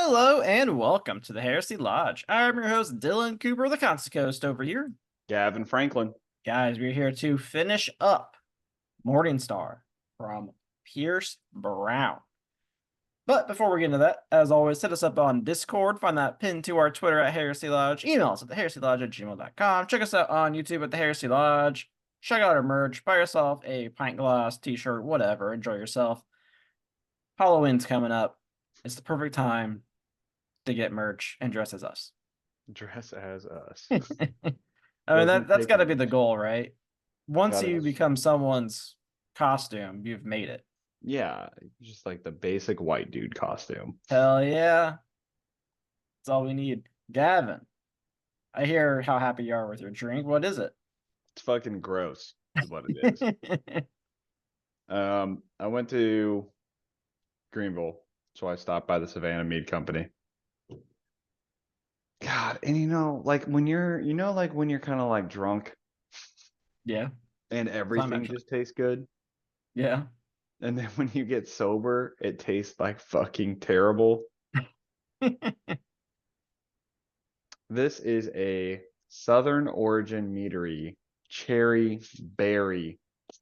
Hello and welcome to the Heresy Lodge. I'm your host, Dylan Cooper, the Constant Coast over here. Gavin Franklin. Guys, we're here to finish up Morningstar from Pierce Brown. But before we get into that, as always, hit us up on Discord. Find that pinned to our Twitter at Heresy Lodge. Email us at theheresylodge@gmail.com. Check us out on YouTube at the Heresy Lodge. Check out our merch. Buy yourself a pint glass, t-shirt, whatever. Enjoy yourself. Halloween's coming up. It's the perfect time to get merch and dress as us. Dress as us. I mean, Doesn't that's take got to be much. the goal, right? Once Gotta, you become someone's costume, you've made it. yeah, just like the basic white dude costume. Hell yeah. That's all we need. Gavin, I hear how happy you are with your drink. What is it? It's fucking gross, is what it is. I went to Greenville, so I stopped by the Savannah Mead Company. God, and like when you're kind of like drunk Yeah. and everything just tastes good, Yeah. and then when you get sober, it tastes like fucking terrible. This is a Southern Origin meadery cherry berry.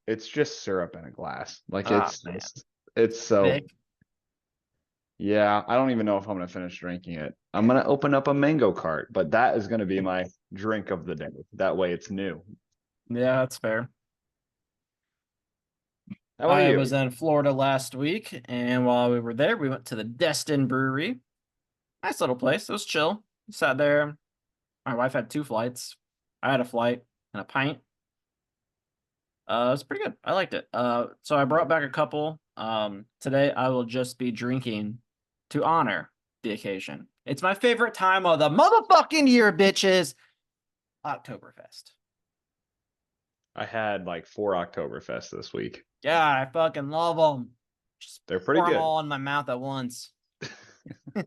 It's just syrup in a glass. Like Ah, man. it's so Thick. yeah. I don't even know if I'm gonna finish drinking it. I'm gonna open up a mango cart, but that is gonna be my drink of the day. That way it's new. Yeah, that's fair. How about I you? was in Florida last week, and while we were there, we went to the Destin Brewery. Nice little place. It was chill. Sat there. My wife had two flights. I had a flight and a pint. It was pretty good. I liked it. So I brought back a couple. Today I will just be drinking to honor the occasion. It's my favorite time of the motherfucking year, bitches. Oktoberfest. I had like 4 Oktoberfest this week. Yeah, I fucking love them. Just They're pretty pour them good. all in my mouth at once.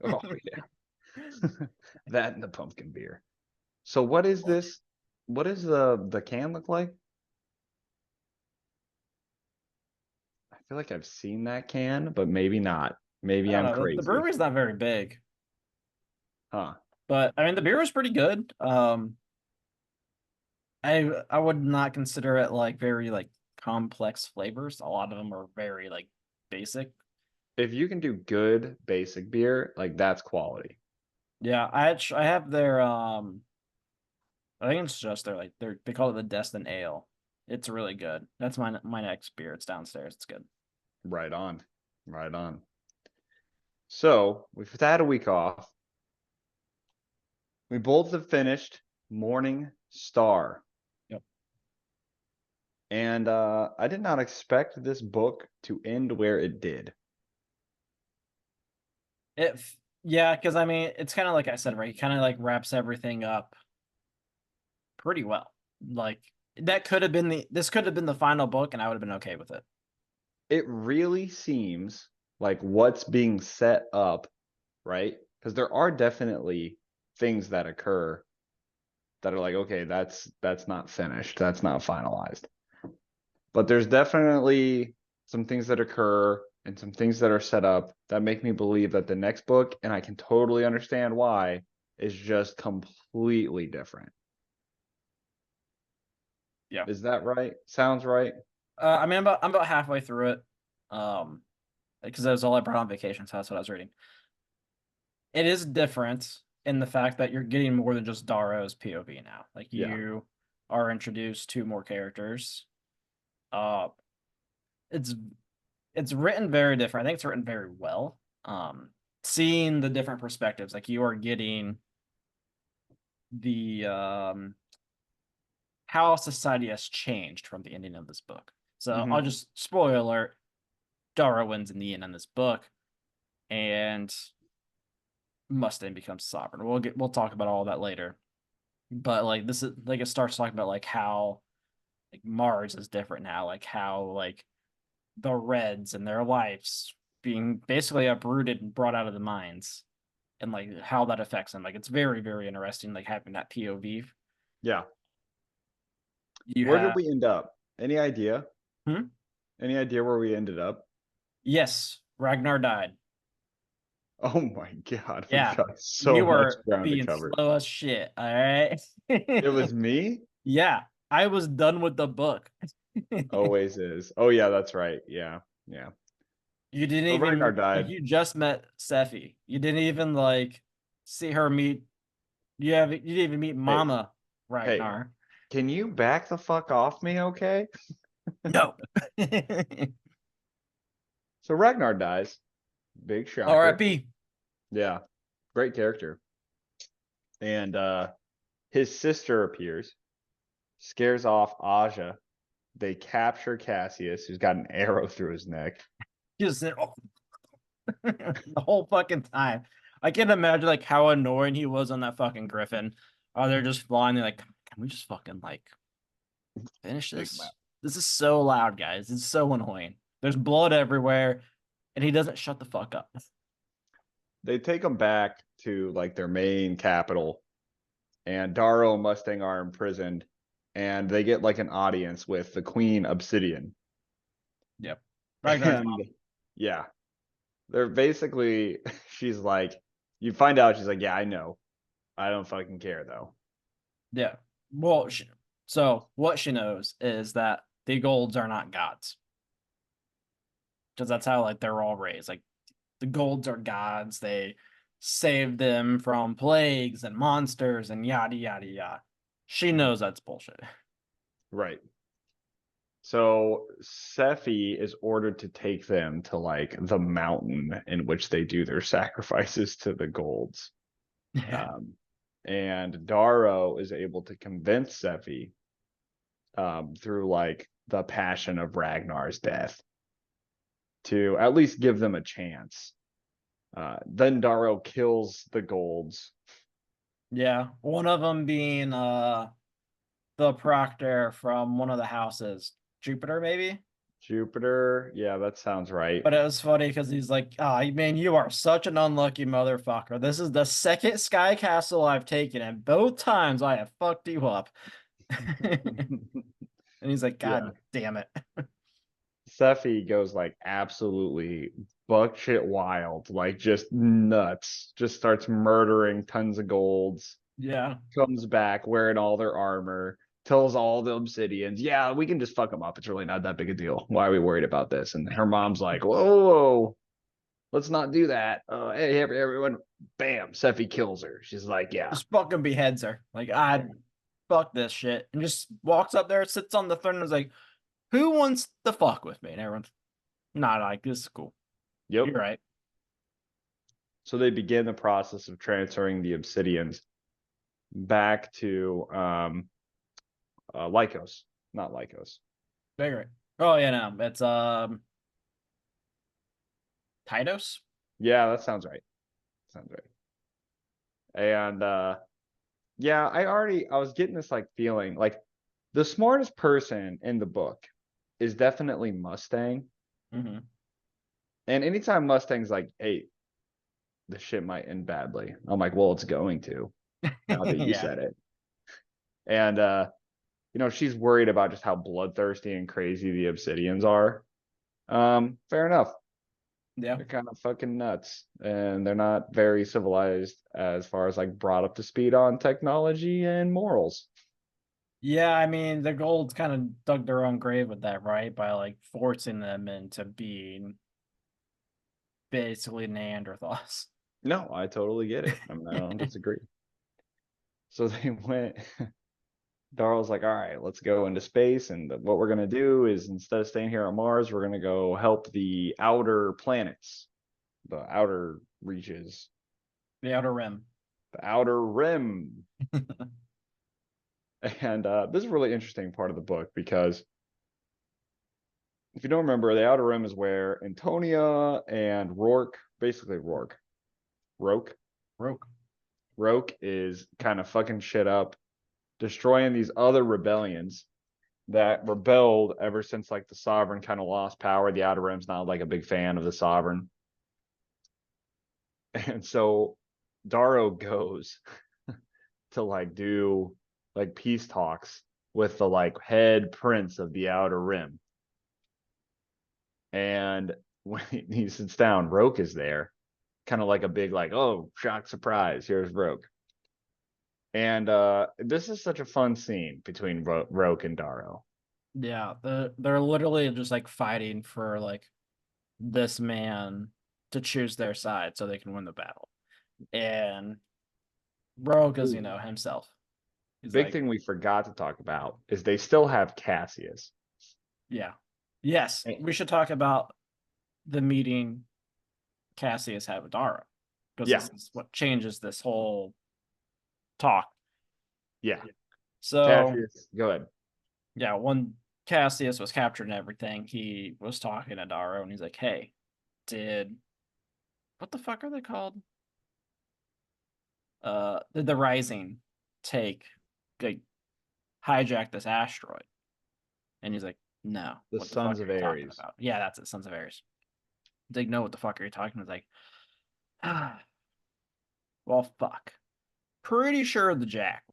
Oh yeah. That and the pumpkin beer. So what is this? What does the can look like? I feel like I've seen that can, but maybe not. I Maybe don't I'm know. The crazy. brewery's not very big, Huh. but I mean the beer was pretty good. I would not consider it like very like complex flavors. A lot of them are very like basic. If you can do good basic beer, like that's quality. Yeah, I have their I think it's just they call it the Destin Ale. It's really good. That's my next beer. It's downstairs. It's good. Right on. Right on. So we've had a week off. We both have finished Morning Star. Yep. And I did not expect this book to end where it did. It yeah, because I mean it's kind of like I said, right? He kind of like wraps everything up pretty well. Like that could have been this could have been the final book, and I would have been okay with it. It really seems like what's being set up, right? Because there are definitely things that occur that are like, okay, that's not finished, that's not finalized. But there's definitely some things that occur and some things that are set up that make me believe that the next book, and I can totally understand why, is just completely different. Yeah. Is that right? Sounds right? I mean I'm about halfway through it. Um, because that was all I brought on vacation, so that's what I was reading. It is different in the fact that you're getting more than just Darrow's POV now. Like Yeah. you are introduced to more characters. Uh, it's it's written very different. I think it's written very well. Seeing the different perspectives, like you are getting the how society has changed from the ending of this book. So I'll Mm-hmm. just spoiler alert: Darrow wins in the end in this book, and Mustang becomes sovereign. We'll talk about all that later. But like this is like it starts talking about like how like Mars is different now, like how like the Reds and their lives being basically uprooted and brought out of the mines, and like how that affects them. Like it's very very interesting, like having that POV. Yeah. You Where did have we end up? Any idea? hmm? Any idea where we ended up? Yes, Ragnar died. Oh my God, we Yeah, got so you much were ground to being cover. slow as shit. All right. It was me? Yeah, I was done with the book. Always is. Oh yeah, that's right. Yeah. Yeah. You didn't So Ragnar even like died. you just met Sephi. You didn't even like see her meet. You didn't even meet Hey, Mama hey, Ragnar. can you back the fuck off me, okay? No. So Ragnar dies. Big shocker. R.I.P. Yeah. Great character. And his sister appears, scares off Aja. They capture Cassius, who's got an arrow through his neck. Just oh. The whole fucking time. I can't imagine like how annoying he was on that fucking griffin. Oh, they're just flying. They're like, can we just fucking like finish Take him this? out. This is so loud, guys. It's so annoying. There's blood everywhere, and he doesn't shut the fuck up. They take him back to like their main capital, and Darrow and Mustang are imprisoned, and they get like an audience with the Queen Obsidian. Yep. Ragnar's And mom. yeah, they're basically, she's like, you find out, she's like, yeah, I know. I don't fucking care though. Yeah. Well, so what she knows is that the golds are not gods. Because that's how like they're all raised. Like the golds are gods. They save them from plagues and monsters and yada yada yada. She knows that's bullshit. Right. So Sephi is ordered to take them to like the mountain in which they do their sacrifices to the golds. Yeah. Um, and Darrow is able to convince Sephi through like the passion of Ragnar's death to at least give them a chance. Then Darrow kills the golds. Yeah. One of them being the proctor from one of the houses. Jupiter, maybe? Jupiter, yeah, that sounds right. But it was funny because he's like, "Ah, oh, man, you are such an unlucky motherfucker. This is the second Sky Castle I've taken, and both times I have fucked you up." And he's like, Yeah. God damn it. Sephi goes like absolutely buck shit wild, like just nuts, just starts murdering tons of golds, Yeah. comes back wearing all their armor, tells all the obsidians, yeah, we can just fuck them up. It's really not that big a deal. Why are we worried about this? And her mom's like, whoa, let's not do that. Hey, everyone, bam, Sephi kills her. She's like, yeah. Just fucking beheads her. Like, I fuck this shit. And just walks up there, sits on the throne, and is like, who wants to fuck with me? And everyone's not like, this is cool. Yep. You're right. So they begin the process of transferring the obsidians back to Lycos, not Lycos. Very right. Oh yeah, no. It's Tydos? Yeah, that sounds right. Sounds right. And yeah, I was getting this like feeling like the smartest person in the book is definitely Mustang. Mm-hmm. And anytime Mustang's like, hey, the shit might end badly. I'm like, well, it's going to, now that you Yeah. said it. And she's worried about just how bloodthirsty and crazy the Obsidians are. Fair enough. Yeah. They're kind of fucking nuts, and they're not very civilized as far as like brought up to speed on technology and morals. Yeah, I mean, the Golds kind of dug their own grave with that, right? By like forcing them into being basically Neanderthals. No, I totally get it. I mean, I don't disagree. So they went. Darrell's like, all right, let's go into space, and what we're gonna do is instead of staying here on Mars, we're gonna go help the outer planets, the outer reaches, The Outer Rim. the outer rim. And this is a really interesting part of the book because if you don't remember, the Outer Rim is where Antonia and Rourke, basically Roque, Roke. Roque is kind of fucking shit up, destroying these other rebellions that rebelled ever since like the Sovereign kind of lost power. The Outer Rim's not like a big fan of the Sovereign. And so Darrow goes to like do like peace talks with the like head prince of the Outer Rim. And when he sits down, Roque is there. kind of like a big like, oh, shock surprise, here's Roque. And this is such a fun scene between Roque and Darrow. Yeah, they're literally just like fighting for like this man to choose their side so they can win the battle. And Rogue is, Ooh. himself. He's Big like, thing we forgot to talk about is they still have Cassius. yeah. Yes, Eh, we should talk about the meeting Cassius had with Darrow. Because Yeah, this is what changes this whole talk. yeah. So Cassius, go ahead. yeah, when Cassius was captured and everything, he was talking to Darrow and he's like, hey, did what the fuck are they called? Did the Rising take like hijack this asteroid? And he's like, no, The what the fuck Sons are of you talking Ares. about? Yeah, that's it, Sons of Ares. He's like, no, what the fuck are you talking about? He's like, ah, well, fuck. Pretty sure the Jack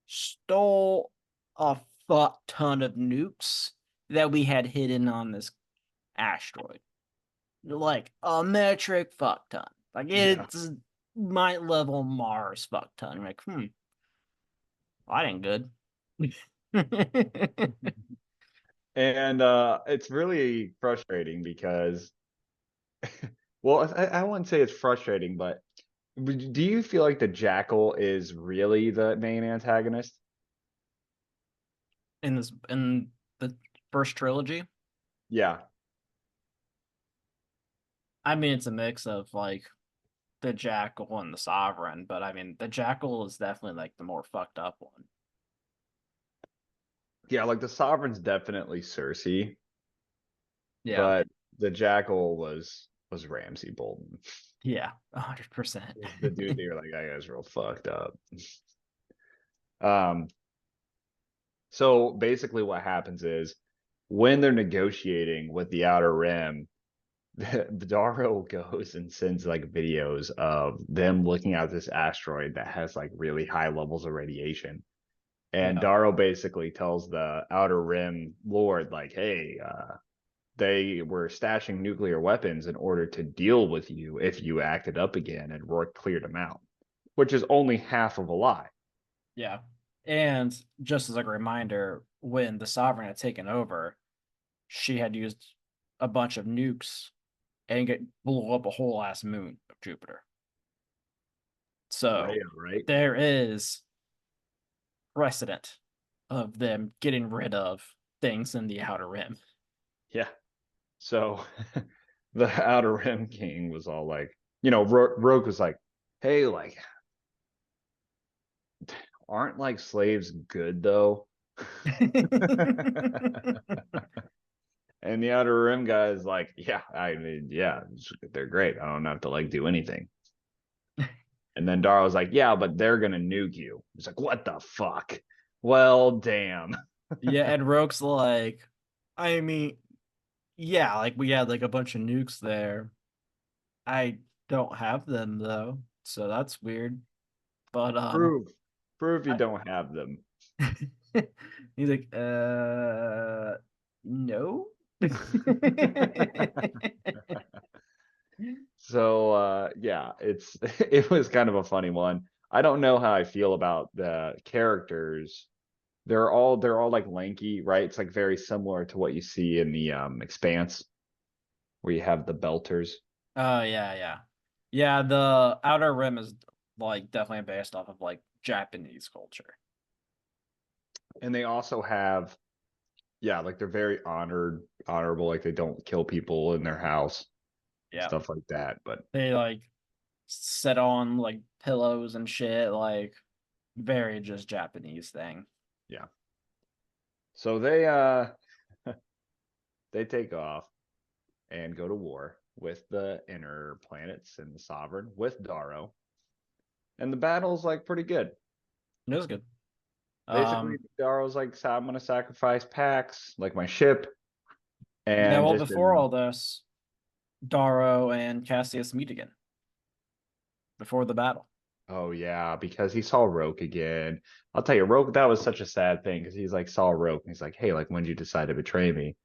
stole a fuck ton of nukes that we had hidden on this asteroid. Like a metric fuck ton. Like Yeah. it's my level Mars fuck ton. I'm like, I ain't good. And it's really frustrating because, well, I wouldn't say it's frustrating, but do you feel like the Jackal is really the main antagonist? In the first trilogy, Yeah. I mean it's a mix of like the Jackal and the Sovereign, but I mean the Jackal is definitely like the more fucked up one. Yeah, like the Sovereign's definitely Cersei, Yeah. but the Jackal was Ramsay Bolton. Yeah, 100%. Was the dude that you're like, that guy's real fucked up. Um, so basically what happens is when they're negotiating with the Outer Rim, Darrow goes and sends like videos of them looking at this asteroid that has like really high levels of radiation. And Yeah. Darrow basically tells the Outer Rim Lord, like, hey, they were stashing nuclear weapons in order to deal with you if you acted up again, and Rourke cleared him out, which is only half of a lie. Yeah. And just as like a reminder, when the Sovereign had taken over, she had used a bunch of nukes and blew up a whole ass moon of Jupiter. Right, So right. there is precedent of them getting rid of things in the Outer Rim. Yeah. So the Outer Rim King was all like, Rogue was like, hey, like, aren't like slaves good though? And the Outer Rim guy is like, yeah, I mean, yeah, they're great. I don't have to like do anything. And then Darrow's like, yeah, but they're gonna nuke you. He's like, what the fuck? Well, damn. Yeah, and Roke's like, I mean, yeah, like we had like a bunch of nukes there. I don't have them though, so that's weird. But Prove, prove you I, don't have them. he's like, no. So yeah, it's it was kind of a funny one. I don't know how I feel about the characters. They're all like lanky, right? It's like very similar to what you see in the Expanse, where you have the belters. Oh yeah, yeah. Yeah, the Outer Rim is like definitely based off of like Japanese culture. And they also have, yeah, like they're very honorable, like they don't kill people in their house, Yeah. stuff like that. But They like sit on like pillows and shit, like very just Japanese thing. yeah. So they take off and go to war with the inner planets and the sovereign with Darrow. And the battle's like pretty good. It was good. Basically, Um Darrow's like, so I'm gonna sacrifice Pax, like my ship, yeah, and well just before in, all this, Darrow and Cassius meet again before the battle. oh yeah, because he saw Roke again. I'll tell you, Roke, that was such a sad thing because he's like saw Roke and he's like, hey, like when did you decide to betray me?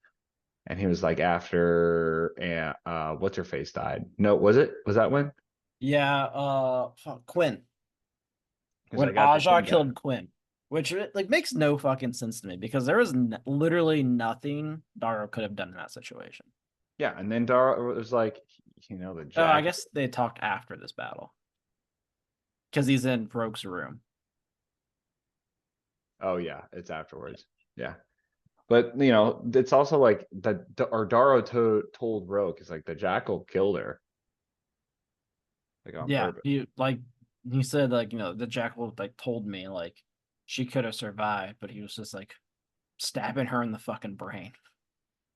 And he was like, after what's her face died. No, was that when? Yeah, fuck, Quinn. He was When like, after Aja Quinn died. killed Quinn, which like makes no fucking sense to me because there was literally nothing Darrow could have done in that situation. Yeah, and then Darrow was like, the Oh, I jackal. guess they talked after this battle because he's in Rogue's room. Oh yeah, it's afterwards. Yeah. But it's also like that or Darrow told Roque is like the jackal killed her, like on Yeah, purpose. he said like the jackal like told me like she could have survived, but he was just like stabbing her in the fucking brain.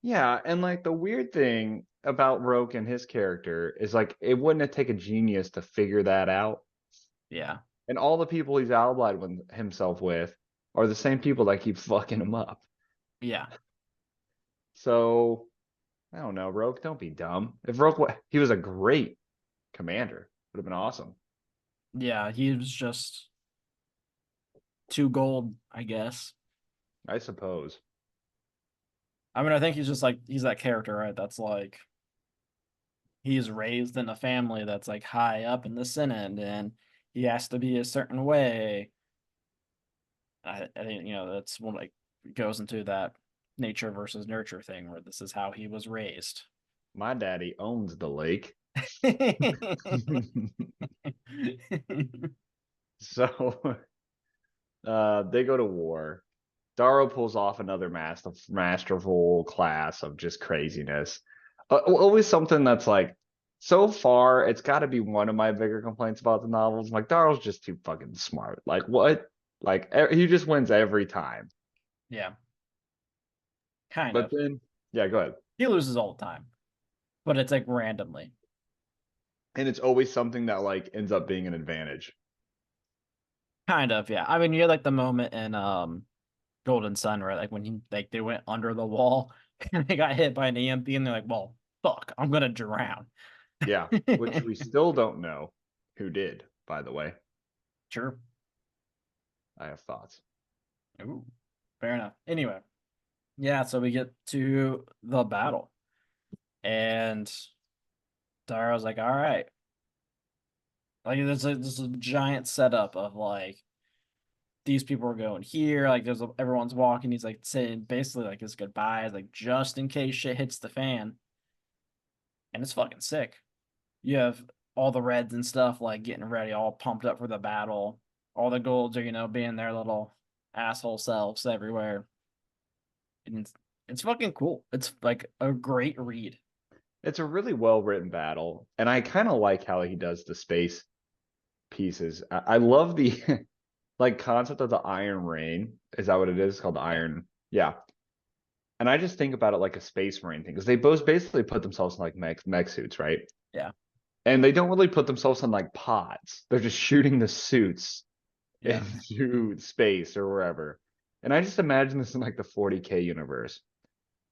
Yeah, and like the weird thing about Roque and his character is like it wouldn't have taken a genius to figure that out. Yeah, And all the people he's allied with himself with are the same people that keep fucking him up. yeah, So I don't know, Roque, don't be dumb. If he was a great commander, would have been awesome. yeah. He was just too gold, I guess. I suppose. I mean, I think he's just like he's that character, right? That's like he's raised in a family that's like high up in the Senate, and he has to be a certain way. I think that's one like goes into that nature versus nurture thing where this is how he was raised. My daddy owns the lake. So they go to war. Darrow pulls off another masterful class of just craziness. Always something that's like, so far, it's got to be one of my bigger complaints about the novels. Like, Darrow's just too fucking smart. Like, what? Like, he just wins every time. Yeah, kind But of. then, yeah, go ahead. He loses all the time, but it's like randomly. And it's always something that like ends up being an advantage. Kind of, yeah. I mean, you had like the moment in Golden Sun where like when they went under the wall and they got hit by an EMP and they're like, well, fuck, I'm gonna drown. Yeah, which we still don't know who did, by the way. Sure. I have thoughts. Ooh, fair enough. Anyway, yeah, so we get to the battle. And Dara's like, all right. Like there's a giant setup of like these people are going here, like everyone's walking, he's like saying basically like his goodbyes, like just in case shit hits the fan. And it's fucking sick. You have all the reds and stuff like getting ready, all pumped up for the battle. All the golds are, being their little asshole selves everywhere. And it's fucking cool. It's like a great read. It's a really well written battle, and I kind of like how he does the space pieces. I love the like concept of the Iron Rain. Is that what it is? It's called the Yeah. Iron. Yeah. And I just think about it like a space marine thing because they both basically put themselves in like mech suits, right? Yeah. And they don't really put themselves in like pods. They're just shooting the suits Yeah. into space or wherever. And I just imagine this in like the 40K universe.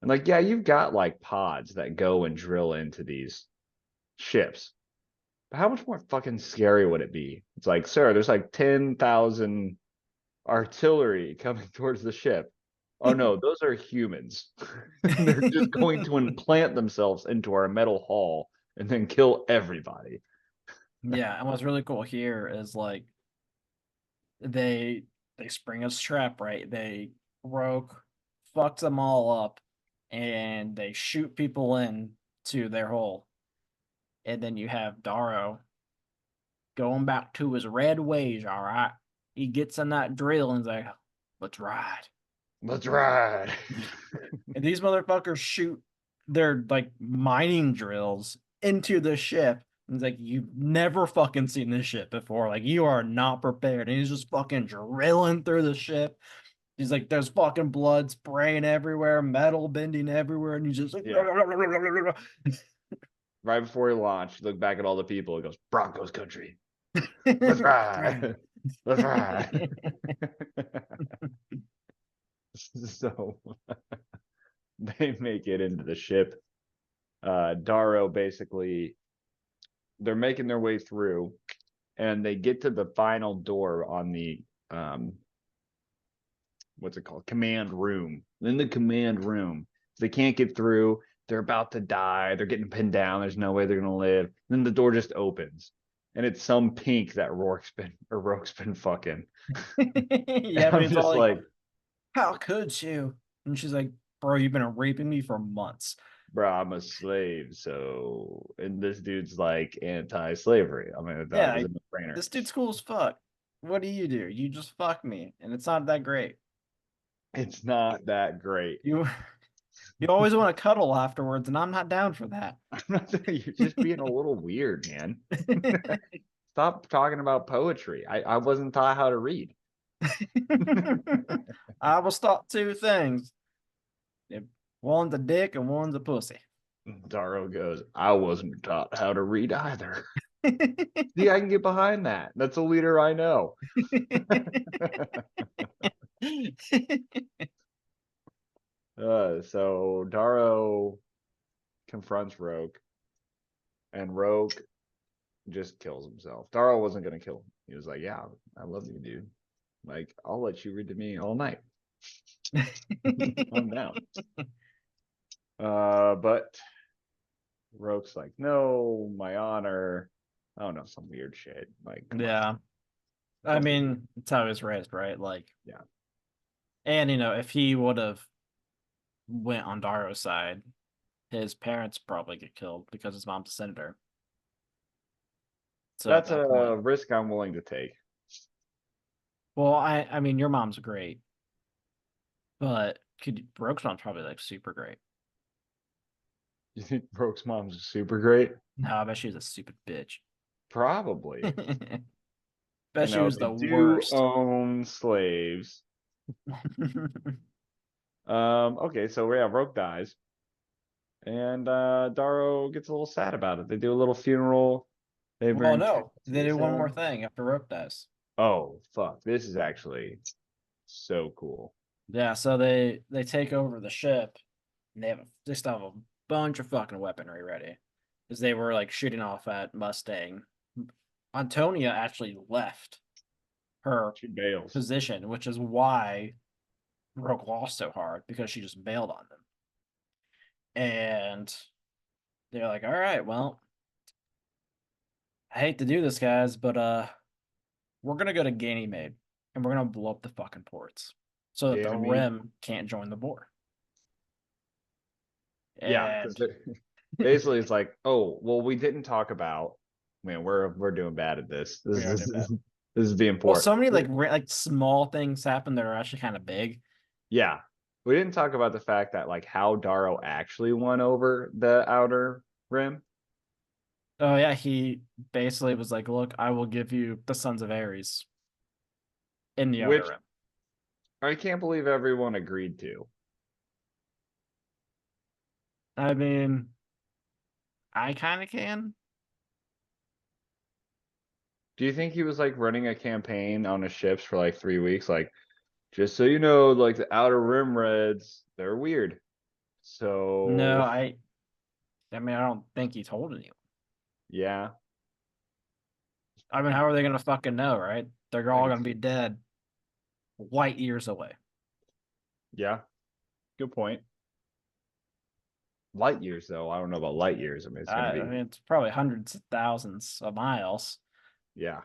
And like, yeah, you've got like pods that go and drill into these ships. But how much more fucking scary would it be? It's like, sir, there's like 10,000 artillery coming towards the ship. Oh no, those are humans. They're just going to implant themselves into our metal hull and then kill everybody. Yeah. And what's really cool here is like they they spring a trap, right? They Rogue fucks them all up and they shoot people in to their hole. And then you have Darrow going back to his red ways, all right. He gets in that drill and he's like, let's ride. Let's ride. And these motherfuckers shoot their like mining drills into the ship. And it's like, you've never fucking seen this shit before. Like, you are not prepared. And he's just fucking drilling through the ship. He's like, there's fucking blood spraying everywhere, metal bending everywhere. And he's just like, Yeah. Right before he launched, look back at all the people. He goes, Broncos country. Let's ride. Let's ride. So they make it into the ship. Darrow basically, they're making their way through and they get to the final door on the what's it called, command room. In the command room, They can't get through. They're about to die. They're getting pinned down. There's no way they're gonna live. Then the door just opens, and it's some pink that Roque's been fucking. And Yeah, but I'm it's all just like, like, how could you? And she's like, bro, you've been raping me for months. bro, I'm a slave. So, and this dude's like anti-slavery. I mean, that Yeah, was a no-brainer. this dude's cool as fuck. What do? You just fuck me, and it's not that great. It's not that great. You you always want to cuddle afterwards, and I'm not down for that. I'm not saying you're just being a little weird, man. Stop talking about poetry. I wasn't taught how to read. I will stop two things. One's a dick and one's a pussy. Darrow goes, I wasn't taught how to read either. See, I can get behind that. That's a leader I know. So Darrow confronts Roque, and Roque just kills himself. Darrow wasn't going to kill him. He was like, yeah, I love you, dude. Like, I'll let you read to me all night. I'm down. But Roque's like, no, my honor. I don't know, some weird shit. Like, come on. Yeah. I mean, it's how he was raised, right? Like, Yeah. and if he would have went on Darrow's side, his parents probably get killed because his mom's a senator. So at That's that a point, risk I'm willing to take. well, I mean, your mom's great, but Roke's mom's probably like super great. You think Roque's mom's super great? No, I bet she was a stupid bitch. Probably. Bet she was They the do worst. own slaves. Okay, so yeah, Roque dies. And Darrow gets a little sad about it. They do a little funeral. They Well, bring no, they do Cassius one more in. thing after Roke dies. Oh, fuck. This is actually so cool. Yeah, so they take over the ship, and they still have a bunch of fucking weaponry ready, because they were like shooting off at Mustang. Antonia actually left her She bails. position, which is why Rogue lost so hard, because she just bailed on them. And they're like, all right, well, I hate to do this, guys, but we're gonna go to Ganymede and we're gonna blow up the fucking ports so that the Ganymede. Rim can't join the war. Yeah, because And basically it's like, oh, well, we didn't talk about, man, we're doing bad at this. we are doing bad. This is being Well, poor. so many like small things happen that are actually kind of big. Yeah. We didn't talk about the fact that like how Darrow actually won over the outer rim. Oh yeah, he basically was like, "Look, I will give you the Sons of Ares in the Outer Which Rim." I can't believe everyone agreed to. I mean, I kind of can. Do you think he was like running a campaign on his ships for like 3 weeks? Like, just so you know, like the outer rim reds, they're weird. No, So I mean, I don't think he told anyone. yeah, I mean, how are they gonna fucking know, right? They're all gonna thanks. be dead, light years away. Yeah, good point. Light years though, I don't know about light years. I mean, it's gonna I be mean, it's probably hundreds of thousands of miles. yeah,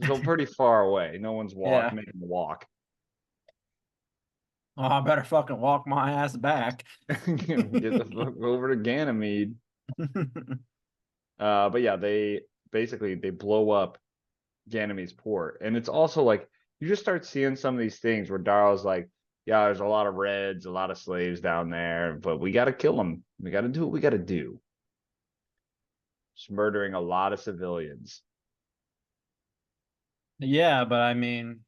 so pretty far away. No one's Yeah. making the walk. Oh, I better fucking walk my ass back. Get the fuck over to Ganymede. But yeah, they basically they blow up Ganymede's port, and it's also like you just start seeing some of these things where Darrow's like, yeah, there's a lot of reds, a lot of slaves down there, but we got to kill them. We got to do what we got to do. Just murdering a lot of civilians. Yeah, but I mean,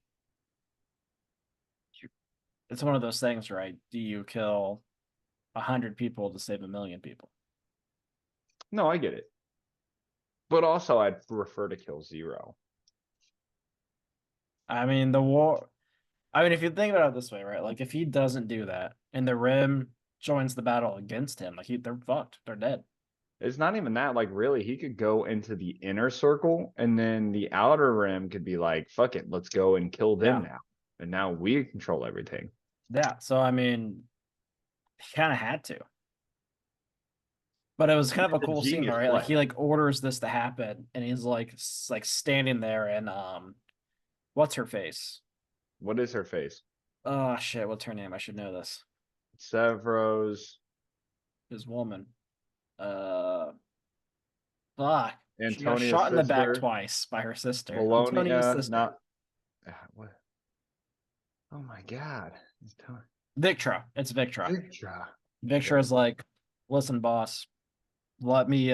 it's one of those things, right? Do you kill 100 people to save 1,000,000 people? No, I get it, but also I'd prefer to kill zero. I mean, the war. I mean, if you think about it this way, right? Like, if he doesn't do that, and the Rim joins the battle against him, like they're fucked. They're dead. It's not even that. Like, really, he could go into the inner circle, and then the outer rim could be like, "Fuck it, let's go and kill them Yeah, now." And now we control everything. yeah. So I mean, he kind of had to. But it was kind of a It's a cool scene, genius right? Like play. he like orders this to happen, and he's like like standing there, and what's her face? What is her face? Oh shit, what's her name? I should know this. Sevros, His woman. Uh, fuck. She got Antonia's shot in the back sister, twice by her sister, Antonia's Bologna, sister, not what? Oh my God. Victra. It's Victra. Victra. Okay. Victra's like, listen, boss, let me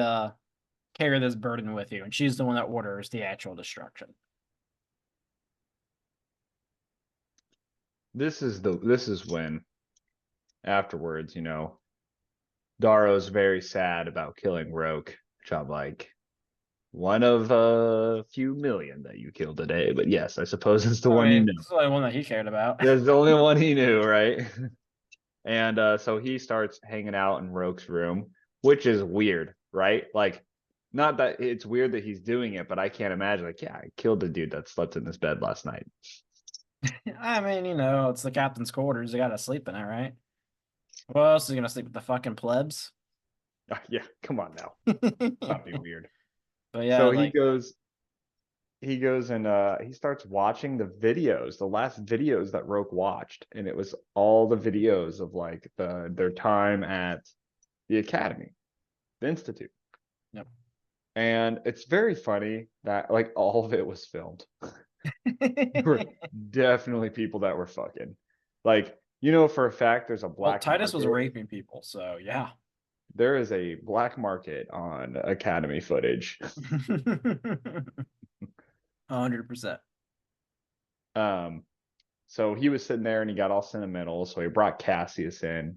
carry this burden with you, and she's the one that orders the actual destruction. This is when afterwards, Darrow's very sad about killing Roque, which I'm like, one of a few million that you killed today. But yes, I suppose it's the I one you mean, knew. it's the only one that he cared about. There's the only one he knew, right? And so he starts hanging out in Roque's room, which is weird, right? Like, not that it's weird that he's doing it, but I can't imagine, like, yeah, I killed the dude that slept in this bed last night. I mean, it's the captain's quarters. You gotta sleep in it, right? What else is he gonna sleep with the fucking plebs? Yeah, come on now. Not be weird. But yeah, So like, he goes and he starts watching the videos, the last videos that Roque watched, and it was all the videos of like their time at the academy, the institute. yep. And it's very funny that like all of it was filmed. There were definitely people that were fucking. Like, for a fact there's a Well, black Titus was market. raping people, so yeah. There is a black market on academy footage. 100%. Um, so he was sitting there and he got all sentimental. So he brought Cassius in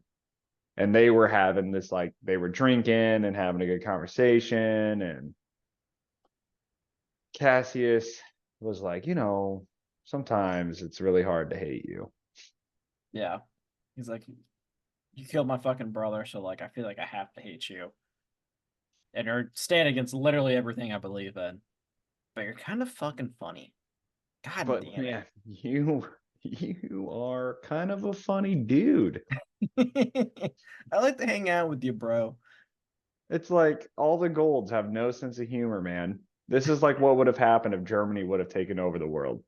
and they were having this, like, they were drinking and having a good conversation. And Cassius was like, sometimes it's really hard to hate you. Yeah. He's like, you killed my fucking brother, so like I feel like I have to hate you. And you're stand against literally everything I believe in. But you're kind of fucking funny. God But damn man, you are kind of a funny dude. it. I like to hang out with you, bro. It's like all the Golds have no sense of humor, man. This is like what would have happened if Germany would have taken over the world.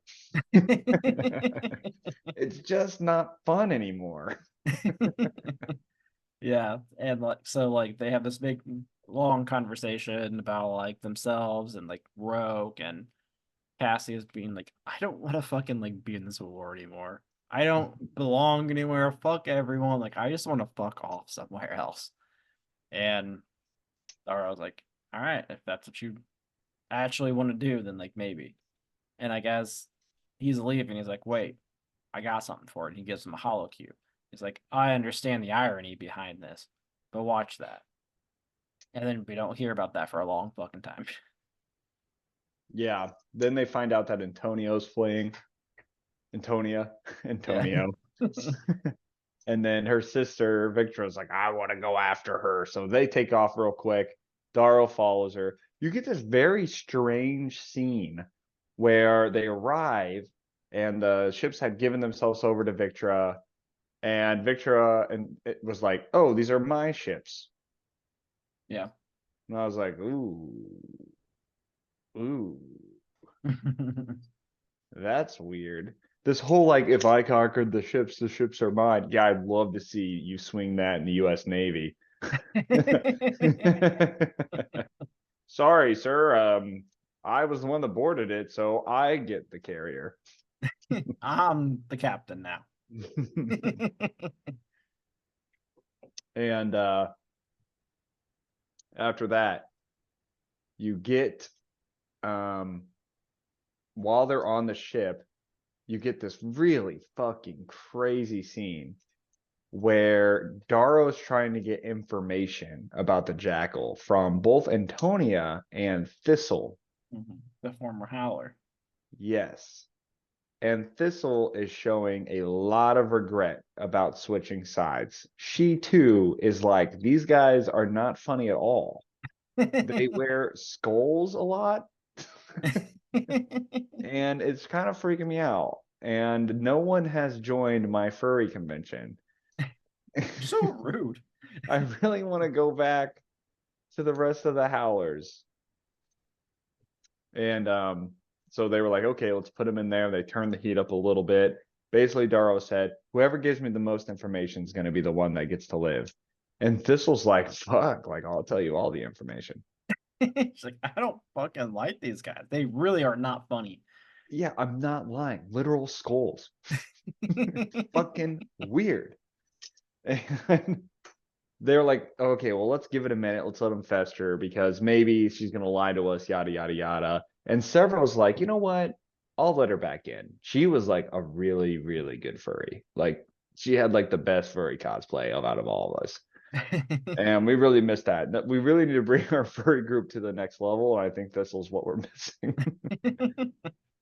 It's just not fun anymore. Yeah, and like so like they have this big long conversation about like themselves and like Rogue and Cassius being like, I don't want to fucking like be in this war anymore. I don't belong anywhere. Fuck everyone. Like I just want to fuck off somewhere else. And Darrow was like, all right, if that's what you actually want to do, then like maybe. And I guess he's leaving. He's like, wait, I got something for it. And he gives him a hollow cube. He's like, I understand the irony behind this, but watch that. And then we don't hear about that for a long fucking time. Yeah. Then they find out that Antonio's fleeing. Yeah. Antonio. And then her sister, Victoria's like, I want to go after her. So they take off real quick. Darrow follows her. You get this very strange scene where they arrive and the ships had given themselves over to Victra. And Victra and it was like, oh, these are my ships. Yeah. And I was like, ooh, that's weird. This whole like, if I conquered the ships are mine. Yeah, I'd love to see you swing that in the U.S. Navy. Sorry, sir. I was the one that boarded it, so I get the carrier. I'm the captain now. And after that, you get while they're on the ship, you get this really fucking crazy scene where Darrow's trying to get information about the Jackal from both Antonia and Thistle. The former Howler. Yes. And Thistle is showing a lot of regret about switching sides. She too is like, these guys are not funny at all. They wear skulls a lot. And it's kind of freaking me out. And no one has joined my furry convention. So rude. I really want to go back to the rest of the Howlers. And so they were like, okay, let's put him in there. They turned the heat up a little bit. Basically, Darrow said, whoever gives me the most information is going to be the one that gets to live. And Thistle's like, fuck, like, I'll tell you all the information. She's like, I don't fucking like these guys. They really are not funny. Yeah, I'm not lying. Literal skulls. Fucking weird. And they're like, okay, well, let's give it a minute. Let's let him fester because maybe she's going to lie to us, yada, yada, yada. And Severo's like, you know what? I'll let her back in. She was like a really, really good furry. Like, she had like the best furry cosplay out of all of us. And we really missed that. We really need to bring our furry group to the next level. And I think Thistle's what we're missing.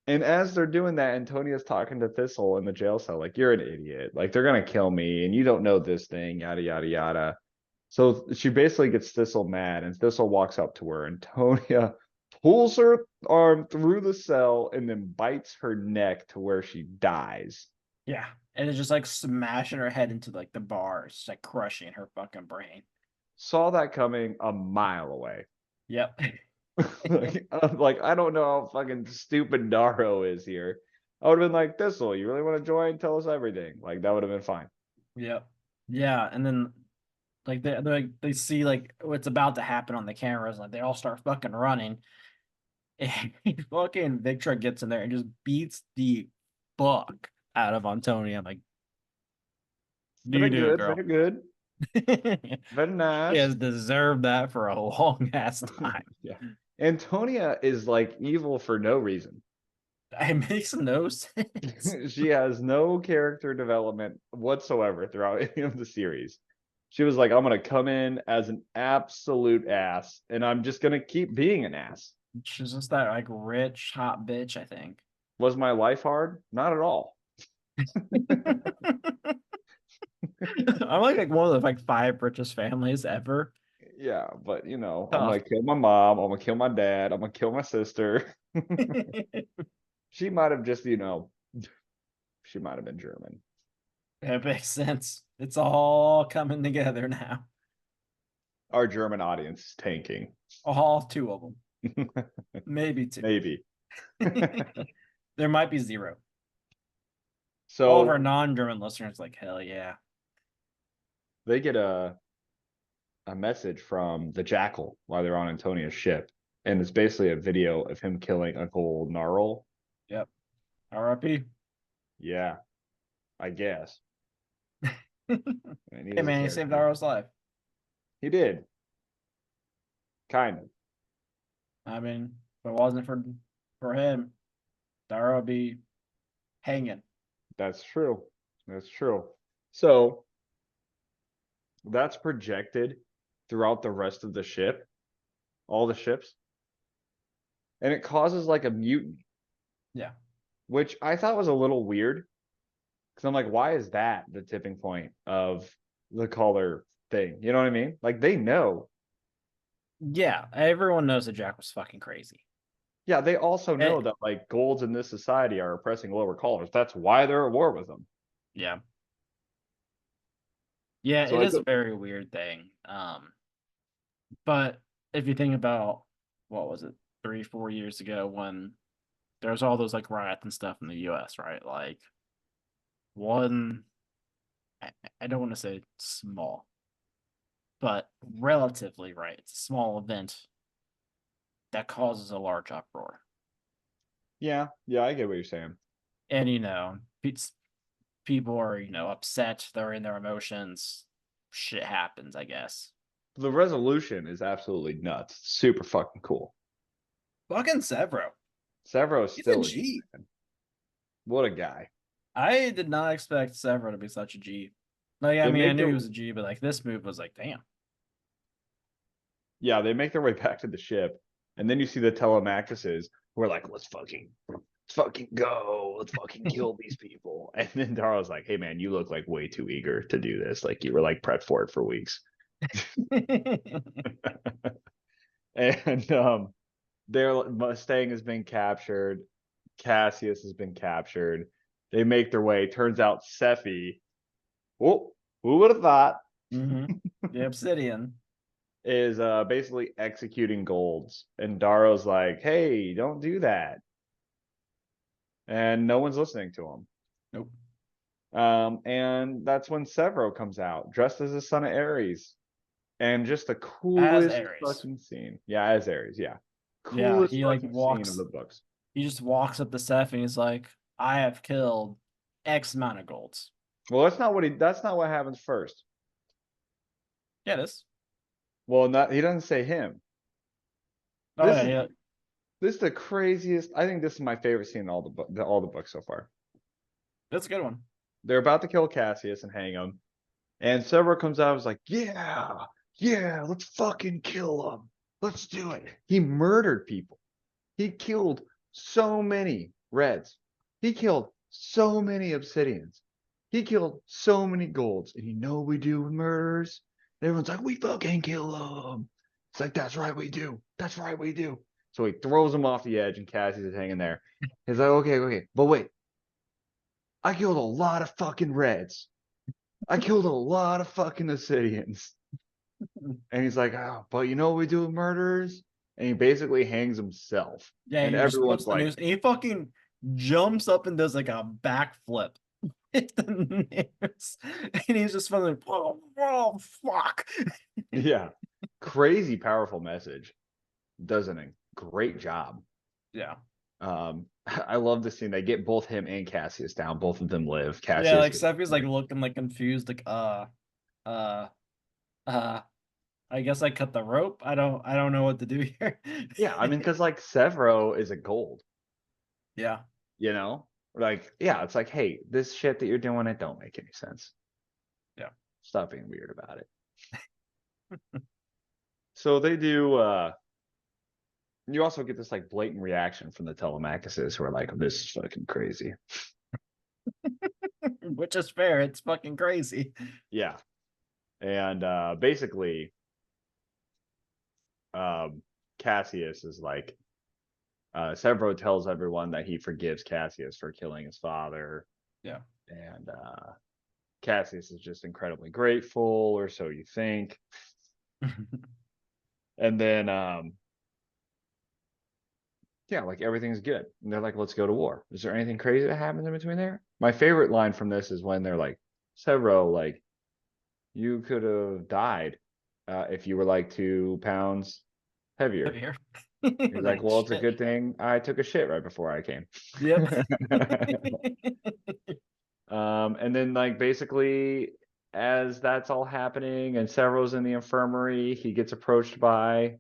And as they're doing that, Antonia's talking to Thistle in the jail cell, like, you're an idiot. Like, they're going to kill me and you don't know this thing, yada, yada, yada. So she basically gets Thistle mad, and Thistle walks up to her. Antonia pulls her arm through the cell and then bites her neck to where she dies. Yeah. And it's just like smashing her head into like the bars, like crushing her fucking brain. Saw that coming a mile away. Yep. like, I don't know how fucking stupid Darrow is here. I would have been like, Thistle, you really want to join? Tell us everything. Like, that would have been fine. Yep. Yeah. And then like they see like what's about to happen on the cameras, like they all start fucking running. And fucking Victra gets in there and just beats the fuck out of Antonia. I'm like, you Very do it, good, girl. very good. Very She nice. has deserved that for a long ass time. Yeah. Antonia is like evil for no reason. It makes no sense. She has no character development whatsoever throughout any of the series. She was like, I'm going to come in as an absolute ass, and I'm just going to keep being an ass. She's just that like rich, hot bitch, I think. Was my life hard? Not at all. I'm like one of the like 5 richest families ever. Yeah, but you know, I'm Tough. going to kill my mom. I'm going to kill my dad. I'm going to kill my sister. She might have just, she might have been German. That makes sense. It's all coming together now. Our German audience is tanking. All 2 of them. Maybe 2. Maybe. There might be 0. All of our So non-German listeners like, hell yeah. they get a message from the Jackal while they're on Antonia's ship. And it's basically a video of him killing Uncle Gnarl. Yep. RIP. Yeah, I guess. And he Hey is a man, he saved character. Darrow's life. He did. Kind of. I mean, if it wasn't for him, Darrow would be hanging. That's true. That's true. So that's projected throughout the rest of the ship, all the ships. And it causes like a mutiny. Yeah. Which I thought was a little weird. Because I'm like, why is that the tipping point of the color thing? You know what I mean? Like, they know. Yeah, everyone knows that Jack was fucking crazy. Yeah, they also know Eh, that like golds in this society are oppressing lower colors. That's why they're at war with them. yeah. Yeah, So it I is a don't, very weird thing. But if you think about what was it, 3, 4 years ago when there was all those like riots and stuff in the US, right? Like one I, I don't want to say small, but relatively right. It's a small event that causes a large uproar. yeah, I get what you're saying. And people are, upset, they're in their emotions. Shit happens, I guess. The resolution is absolutely nuts. Super fucking cool. Fucking Severo. Severo is He's a still a G, G. man. What a guy. I did not expect Severo to be such a G. Like, I They mean, I make knew he their was a G, but like this move was like, damn. yeah, they make their way back to the ship, and then you see the telemachruses who are like, let's fucking go. Let's fucking kill these people. And then Darrow's like, hey man, you look like way too eager to do this. Like you were like prepped for it for weeks. And their Mustang has been captured. Cassius has been captured. They make their way. Turns out Sephi. Oh, who would have thought? The Obsidian. is basically executing golds, and Darrow's like, "Hey, don't do that," and no one's listening to him. Nope. And that's when Severo comes out, dressed as the son of Ares, and just the As coolest Ares. fucking scene. Yeah, as Ares, yeah, Yeah, coolest he like fucking scene of walks. the books. He just walks up to Seth and he's like, "I have killed X amount of golds." Well, that's not what happens first. Yeah, it is. Well, not he doesn't say him. Oh This yeah, is yeah. this is the craziest. I think this is my favorite scene in all the books so far. That's a good one. They're about to kill Cassius and hang him, and Severo comes out and is like, "Yeah, yeah, let's fucking kill him. Let's do it." He murdered people. He killed so many Reds. He killed so many Obsidians. He killed so many Golds. And you know what we do with murderers? And everyone's like, we fucking kill them. It's like, that's right, we do. That's right, we do. So he throws him off the edge, and Cassius is hanging there. He's like, okay, okay. But wait, I killed a lot of fucking Reds. I killed a lot of fucking Obsidians. And he's like, oh, but you know what we do with murderers? And he basically hangs himself. Yeah, And he just puts everyone's the like, news and he fucking jumps up and does like a backflip. Hit the news. And he's just fucking like, oh fuck. yeah, crazy powerful message. Does a great job. Yeah. I love the scene. They get both him and Cassius down. Both of them live. Yeah, Cassius like gets Seth is like looking like confused, like uh uh I guess I cut the rope. I don't know what to do here. yeah. I mean, because like Severo is a gold, Yeah. you know, like yeah, it's like hey, this shit that you're doing, it don't make any sense. Yeah. Stop being weird about it. So they do. You also get this like blatant reaction from the Telemachuses who are like, "This is fucking crazy." Which is fair. It's fucking crazy. Yeah, and basically, Cassius is like, Severo tells everyone that he forgives Cassius for killing his father. Yeah. And Cassius is just incredibly grateful, or so you think. And then, yeah, like everything's good. And they're like, let's go to war. Is there anything crazy that happens in between there? My favorite line from this is when they're like, Severo, like, you could have died if you were like 2 pounds heavier. Here. He's like, Like well, it's a shit. good thing I took a shit right before I came. Yep. And then like basically as that's all happening and Severo's in the infirmary, he gets approached by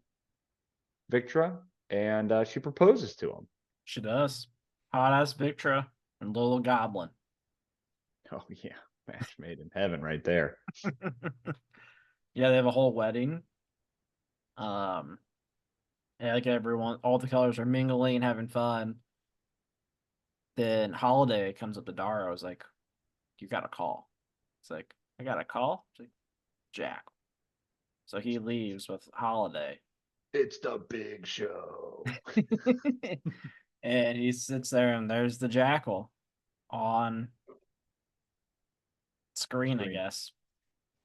Victra and she proposes to him. She does. Hot ass Victra and little goblin. Oh yeah, match made in heaven right there. Yeah, they have a whole wedding. Um, yeah, like everyone, all the colors are mingling, having fun. Then Holiday comes up to Darrow, is like, "You got a call." It's like, "I got a call." It's like, Jack. So he leaves with Holiday, It's the big show. and he sits there, and there's the jackal on screen, I guess.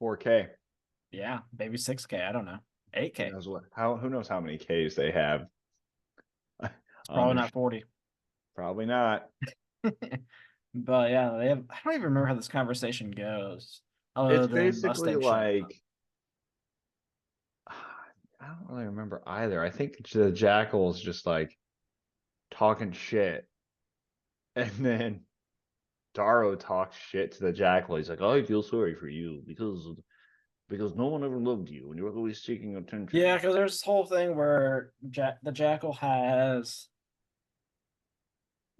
4K. Yeah, maybe 6K. I don't know. Who 8K. knows what how who knows how many Ks they have It's on probably their not 40. probably not. But yeah, they have. I don't even remember how this conversation goes, other It's than basically Mustang shit. like I don't really remember either. I think the Jackal's just like talking shit. And then Darrow talks shit to the Jackal. He's like, I feel sorry for you because no one ever loved you and you're always seeking Yeah, attention. because there's this whole thing where the Jackal has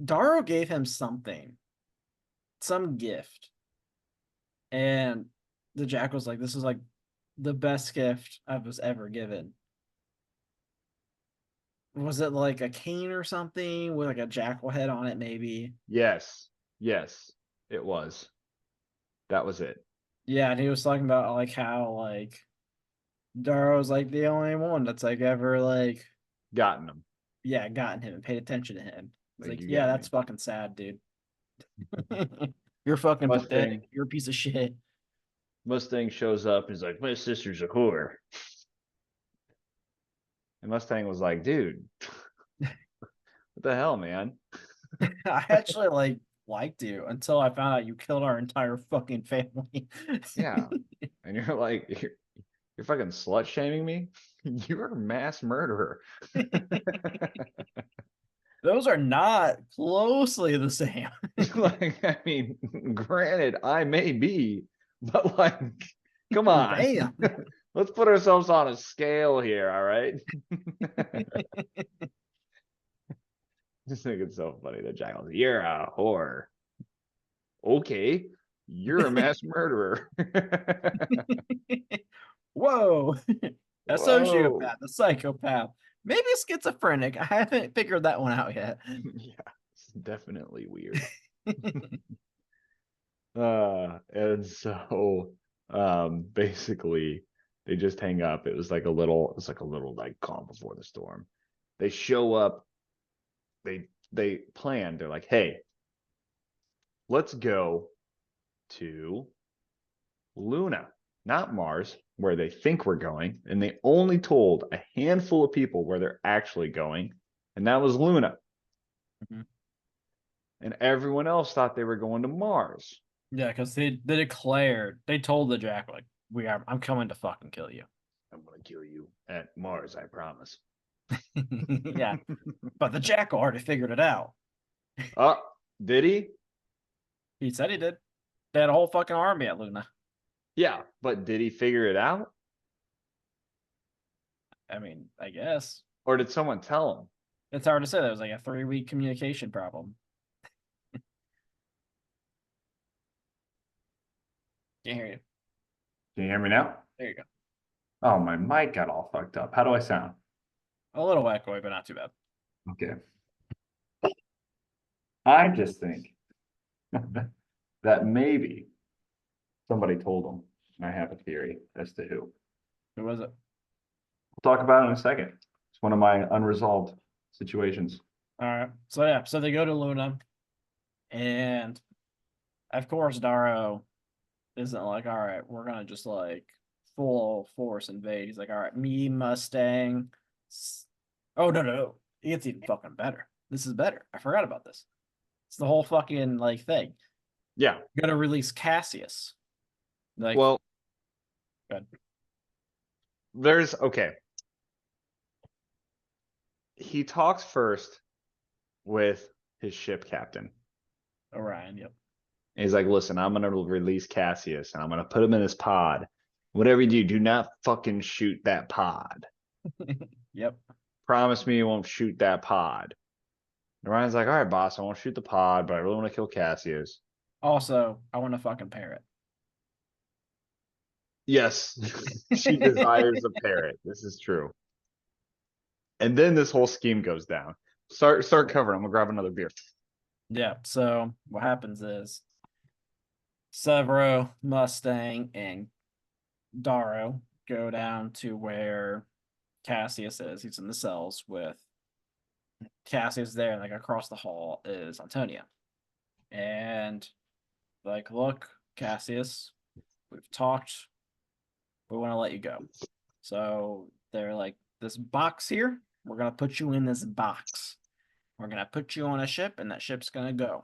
Darrow gave him something, some gift, and the Jackal's like, "This is like the best gift I was ever given." Was it like a cane or something with like a jackal head on it? Maybe. Yes. Yes, it was. That was it. Yeah, and he was talking about like how like Darrow's like the only one that's like ever like Gotten him. yeah gotten him and paid attention to him. He's Like like, you yeah, got that's me. fucking sad, dude. You're fucking pathetic. Mustang You're a piece of shit. Mustang shows up and he's like, my sister's a whore. And Mustang was like, dude, what the hell, man? I actually liked you until I found out you killed our entire fucking family. Yeah. And you're like, you're fucking slut shaming me? You're a mass murderer. Those are not closely the same. Like, I mean, granted, I may be, but like, come on. Damn. Let's put ourselves on a scale here, all right? Just think it's so funny that Jack was, you're a whore. Okay, you're a mass murderer. Whoa. A Whoa. sociopath, a psychopath, maybe a schizophrenic. I haven't figured that one out yet. Yeah, it's definitely weird. And so basically they just hang up. It's like a little like calm before the storm. They show up, they plan, they're like, hey, let's go to Luna, not Mars, where they think we're going. And they only told a handful of people where they're actually going, and that was Luna. Mhm. And everyone else thought they were going to Mars. Yeah, because they declared, they told the Jack, like, I'm coming to fucking kill you. I'm gonna kill you at Mars, I promise. Yeah, but the Jack already figured it out. Oh, did he? He said he did. They had a whole fucking army at Luna. Yeah, but did he figure it out? I mean, I guess. Or did someone tell him? It's hard to say. There was like a 3-week communication problem. Can't hear you. Can you hear me now? There you go. Oh, my mic got all fucked up. How do I sound? A little echoey, but not too bad. Okay. I just think that maybe somebody told him. And I have a theory as to who. Who was it? We'll talk about it in a second. It's one of my unresolved situations. All right. So yeah, so they go to Luna, and of course Darrow isn't like, all right, we're gonna just like full force invade. He's like, all right, me, Mustang. Oh no. It gets even fucking better. This is better. I forgot about this. It's the whole fucking like thing. Yeah. Gonna release Cassius. Like, Well, good. there's okay. He talks first with his ship captain. Orion, yep. And he's like, listen, I'm going to release Cassius and I'm going to put him in his pod. Whatever you do, do not fucking shoot that pod. Yep. Promise me you won't shoot that pod. And Ryan's like, all right, boss, I won't shoot the pod, but I really want to kill Cassius. Also, I want to fucking parrot. Yes, she desires a parrot. This is true. And then this whole scheme goes down. Start covering. I'm gonna grab another beer. Yeah. So what happens is Severo, Mustang, and Darrow go down to where Cassius is. He's in the cells with Cassius there, and like across the hall is Antonia. And like, look, Cassius, we've talked. We want to let you go. So they're like, this box here, we're gonna put you in this box. We're gonna put you on a ship, and that ship's gonna go.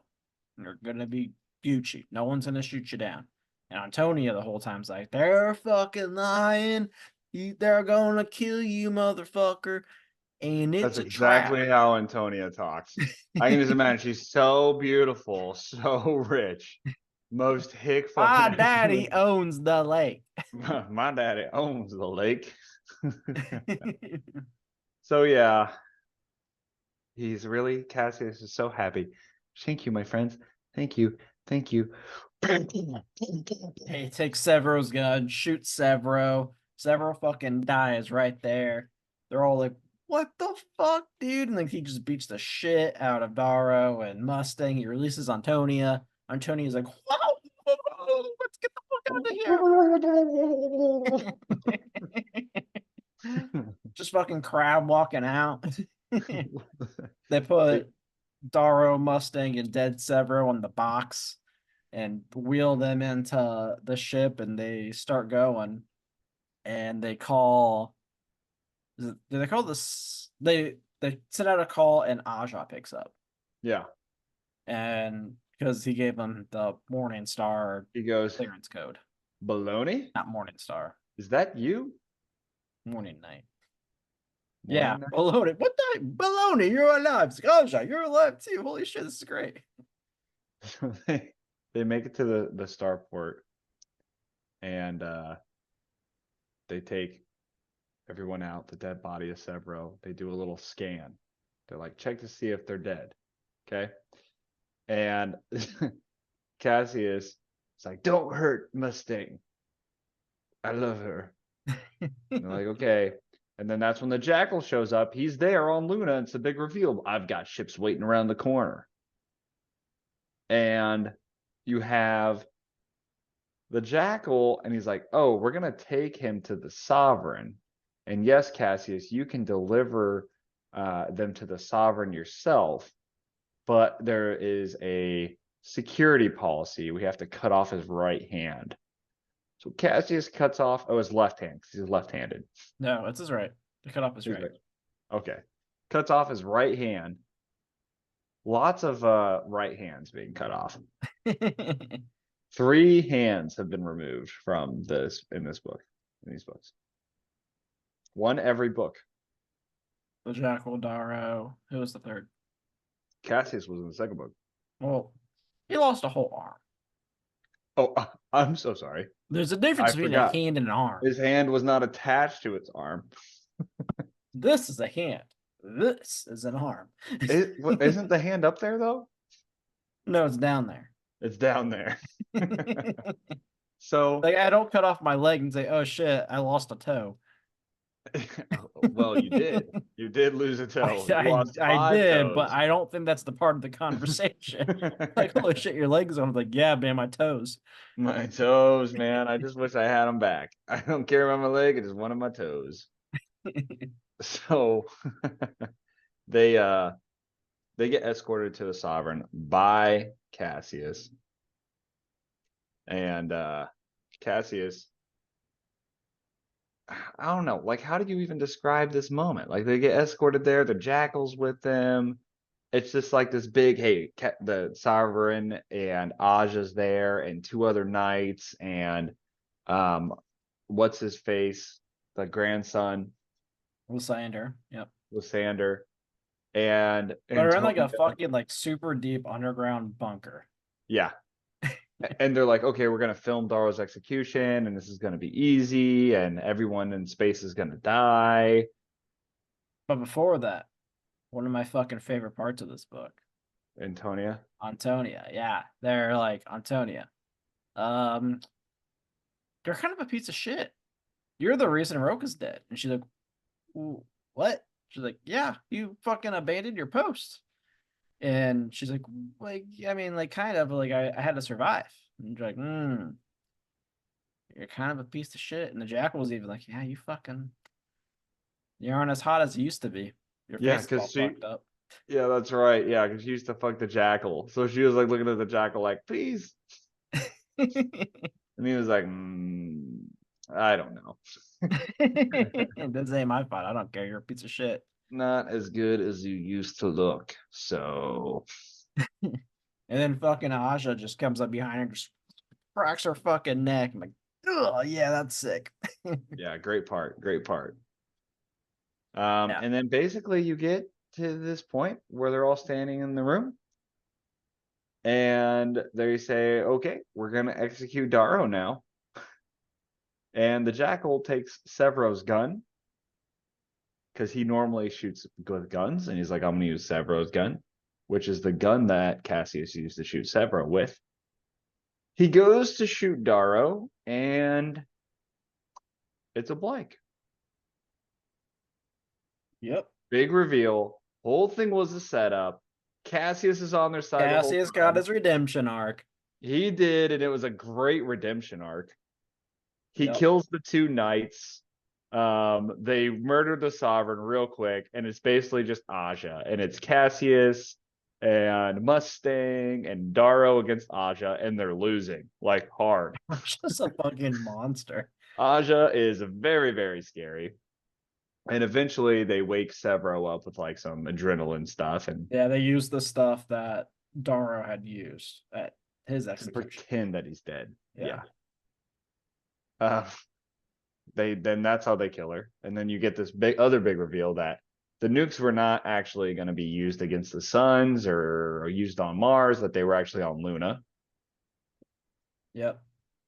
And you're gonna be Gucci. No one's gonna shoot you down. And Antonia the whole time's like, they're fucking lying. They're gonna kill you, motherfucker. And That's it's a trap. exactly how Antonia talks. I can just imagine she's so beautiful, so rich. Most hick My fucking. daddy owns the lake. My daddy owns the lake. So yeah, he's really Cassius is so happy. Thank you, my friends. Thank you. Thank you. He takes Severo's gun, shoots Severo. Severo fucking dies right there. They're all like, what the fuck, dude? And like he just beats the shit out of Darrow and Mustang. He releases Antonia. Antonia's like, wow, let's get the fuck out of here. Just fucking crowd walking out. They put Darrow, Mustang, and dead Severo on the box and wheel them into the ship, and they start going, and they call Do they call this? They send out a call and Aja picks up, Yeah. and because he gave them the Morning Star He goes, clearance code, baloney? not Morning Star, Is that you? Morning Night. Yeah, Morning night? baloney. What the baloney? You're alive. It's like, Aja, you're alive too. Holy shit, this is great. So they make it to the starport and they take everyone out, the dead body of Severo. They do a little scan. They're like, check to see if they're dead. Okay. And Cassius is like, don't hurt Mustang. I love her. And they're like, okay. And then that's when the Jackal shows up. He's there on Luna. And it's a big reveal. I've got ships waiting around the corner. And you have the Jackal, and he's like, oh, we're going to take him to the Sovereign. And yes, Cassius, you can deliver them to the Sovereign yourself, but there is a security policy. We have to cut off his right hand. So Cassius cuts off his left hand because he's left-handed. No, it's his right. They cut off his right. Okay. Cuts off his right hand. Lots of right hands being cut off. 3 hands have been removed from this in these books. 1 every book. The Jackal, Darrow. Who was the third? Cassius was in the second book. Well, he lost a whole arm. Oh, I'm so sorry. There's a difference I between forgot. a hand and an arm. His hand was not attached to its arm. This is a hand. This is an arm. Isn't the hand up there though? No, it's down there. It's down there. So, like, I don't cut off my leg and say, "Oh shit, I lost a toe." well, you did. You did lose a toe. I did, toes. but I don't think that's the part of the conversation. like, holy shit, your legs on. I'm like, yeah, man, my toes. My toes, man. I just wish I had them back. I don't care about my leg. It is one of my toes. So they get escorted to the Sovereign by Cassius. And Cassius, I don't know, like, how do you even describe this moment? Like, they get escorted there, the Jackal's with them. It's just like this big, hey, the Sovereign and Aja's there, and 2 other knights, and what's his face, the grandson, Lysander. Yep. Lysander, and They're in like a Antonio. fucking like super deep underground bunker. Yeah. And they're like, okay, we're gonna film Darrow's execution, and this is gonna be easy, and everyone in space is gonna die. But before that, one of my fucking favorite parts of this book, Antonia. Antonia. Yeah, they're like Antonia. They're kind of a piece of shit. You're the reason Roque's dead. And she's like, what? She's like, yeah, you fucking abandoned your post. And she's like, I mean, like, kind of, like, I had to survive. And you're like, you're kind of a piece of shit. And the Jackal was even like, yeah, you aren't as hot as you used to be. Your Yeah, face is all because fucked up. yeah, that's right. Yeah, because she used to fuck the Jackal. So she was like looking at the Jackal like, please. And he was like, I don't know. This ain't my fault. I don't care. You're a piece of shit. Not as good as you used to look. So. And then fucking Aja just comes up behind her, just cracks her fucking neck. I'm like, oh yeah, that's sick. Yeah, great part. Great part. Yeah. And then basically you get to this point where they're all standing in the room. And they say, okay, we're going to execute Darrow now. And the Jackal takes Severo's gun because he normally shoots with guns. And he's like, I'm going to use Severo's gun, which is the gun that Cassius used to shoot Severo with. He goes to shoot Darrow, and it's a blank. Yep. Big reveal. Whole thing was a setup. Cassius is on their side. Cassius got his redemption arc. He did, and it was a great redemption arc. He kills the 2 knights. They murdered the Sovereign real quick, and it's basically just Aja, and it's Cassius and Mustang and Darrow against Aja, and they're losing like hard. Just a fucking monster. Aja is very, very scary. And eventually they wake Severo up with like some adrenaline stuff and Yeah, they used the stuff that Darrow had used at his to execution. pretend that he's dead. Yeah. Yeah. Uh, then that's how they kill her. And then you get this big reveal that the nukes were not actually going to be used against the suns or used on Mars, that they were actually on Luna. Yep.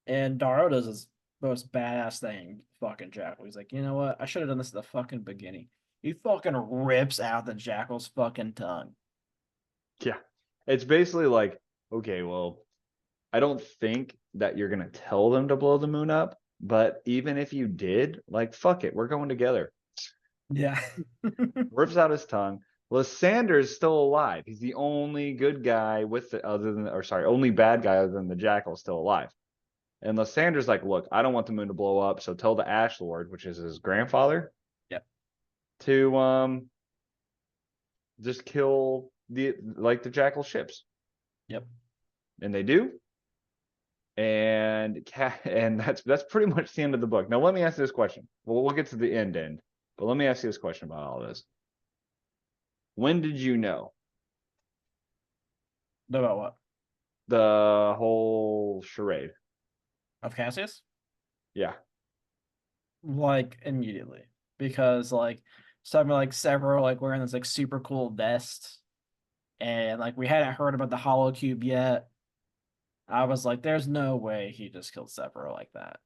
And Darrow does his most badass thing, fucking Jackal. He's like, you know what? I should have done this at the fucking beginning. He fucking rips out the Jackal's fucking tongue. Yeah. It's basically like, okay, well, I don't think that you're going to tell them to blow the moon up, but even if you did, like, fuck it, we're going together. Yeah. Rips out his tongue. Lysander's still alive. He's the only good guy with the other than, or sorry, only bad guy other than the Jackal still alive. And Lysander's like, look, I don't want the moon to blow up, so tell the Ash Lord, which is his grandfather, Yep. to just kill the Jackal ships. Yep. And they do. And that's pretty much the end of the book. Now let me ask you this question. Well, we'll get to the end, but let me ask you this question about all this. When did you know About what? the whole charade? Of Cassius? Yeah. Like immediately. Because like something like several like wearing this like super cool vest. And like we hadn't heard about the hollow cube yet. I was like, there's no way he just killed Sephiroth like that.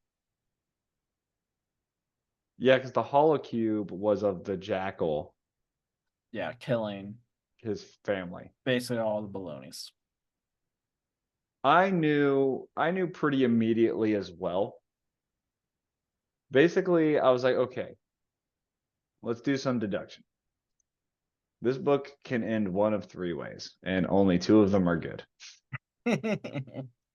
Yeah, because the holocube was of the Jackal, Yeah, killing his family. basically all the balonies. I knew pretty immediately as well. Basically, I was like, okay, let's do some deduction. This book can end one of three ways, and only two of them are good.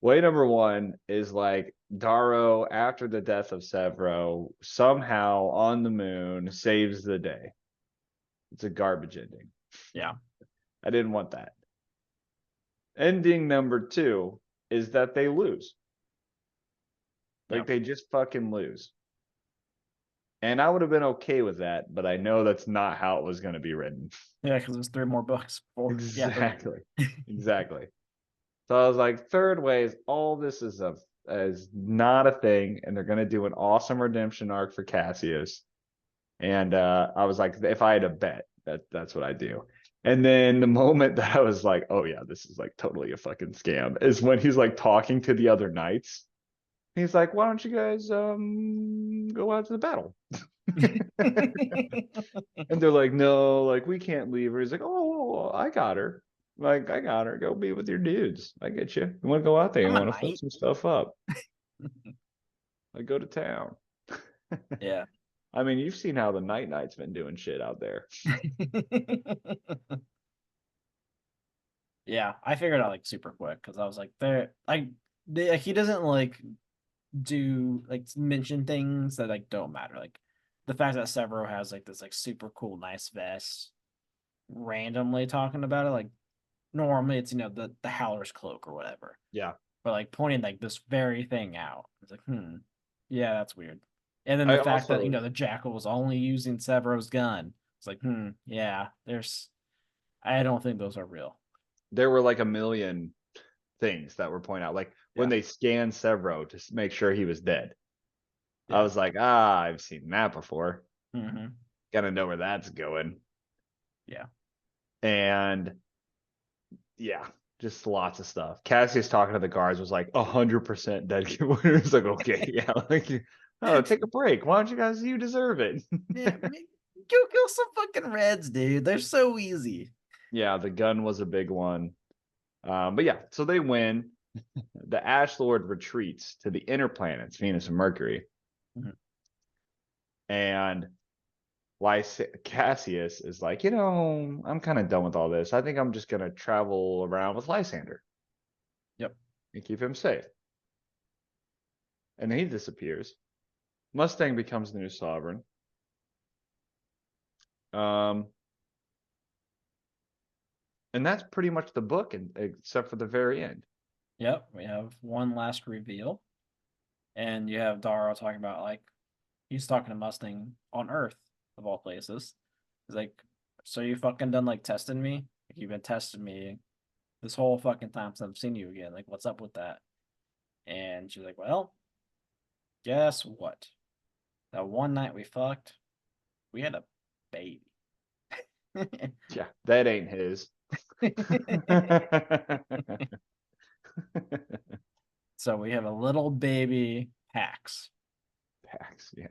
Way number one is like Darrow, after the death of Severo, somehow on the moon saves the day. It's a garbage ending. Yeah. I didn't want that. Ending number two is that they lose. Like Yep. they just fucking lose. And I would have been okay with that, but I know that's not how it was going to be written. Yeah, because there's three more books. Four. Yeah, three. Exactly. Exactly. So I was like, third way is all this is not a thing, and they're gonna do an awesome redemption arc for Cassius. And I was like, if I had a bet, that's what I do. And then the moment that I was like, oh yeah, this is like totally a fucking scam, is when he's like talking to the other knights. He's like, why don't you guys go out to the battle? And they're like, no, like we can't leave her. He's like, oh, I got her. Like, I got her. Go be with your dudes. I get you. You want to go out there? You I'm a want to fuck knight. some stuff up? Like, go to town. Yeah. I mean, you've seen how the Knight's been doing shit out there. Yeah, I figured out like super quick because I was like, there, like he doesn't like do like mention things that like don't matter. Like the fact that Severo has like this like super cool nice vest, randomly talking about it. Like normally it's the Howler's cloak or whatever, Yeah. but like pointing like this very thing out. It's like yeah, that's weird. And then the I fact that also the Jackal was only using Severo's gun. It's like yeah, there's I don't think those are real. there were like a million things that were pointed out. Like when Yeah. they scanned Severo to make sure he was dead. I Yeah. was like, I've seen that before. Hmm. Gotta know where that's going. Yeah. And yeah, just lots of stuff. Cassius talking to the guards was like 100% dead. It's like, okay, yeah, like, oh, take a break. Why don't you guys? You deserve it. Yeah. Go kill some fucking Reds, dude. They're so easy. Yeah, the gun was a big one. But yeah, so they win. The Ash Lord retreats to the inner planets, Venus and Mercury, Mhm. and Cassius is like, I'm kind of done with all this. I think I'm just gonna travel around with Lysander Yep. and keep him safe. And then he disappears. Mustang becomes the new sovereign. Um, and that's pretty much the book, except for the very end. Yep. We have one last reveal. And you have Darrow talking about like he's talking to Mustang on Earth. of all places. He's like, so you fucking done like testing me? Like, you've been testing me this whole fucking time since I've seen you again. Like, what's up with that? And she's like, well, guess what? That one night we fucked, we had a baby. Yeah, that ain't his. So we have a little baby Pax. Pax, yeah.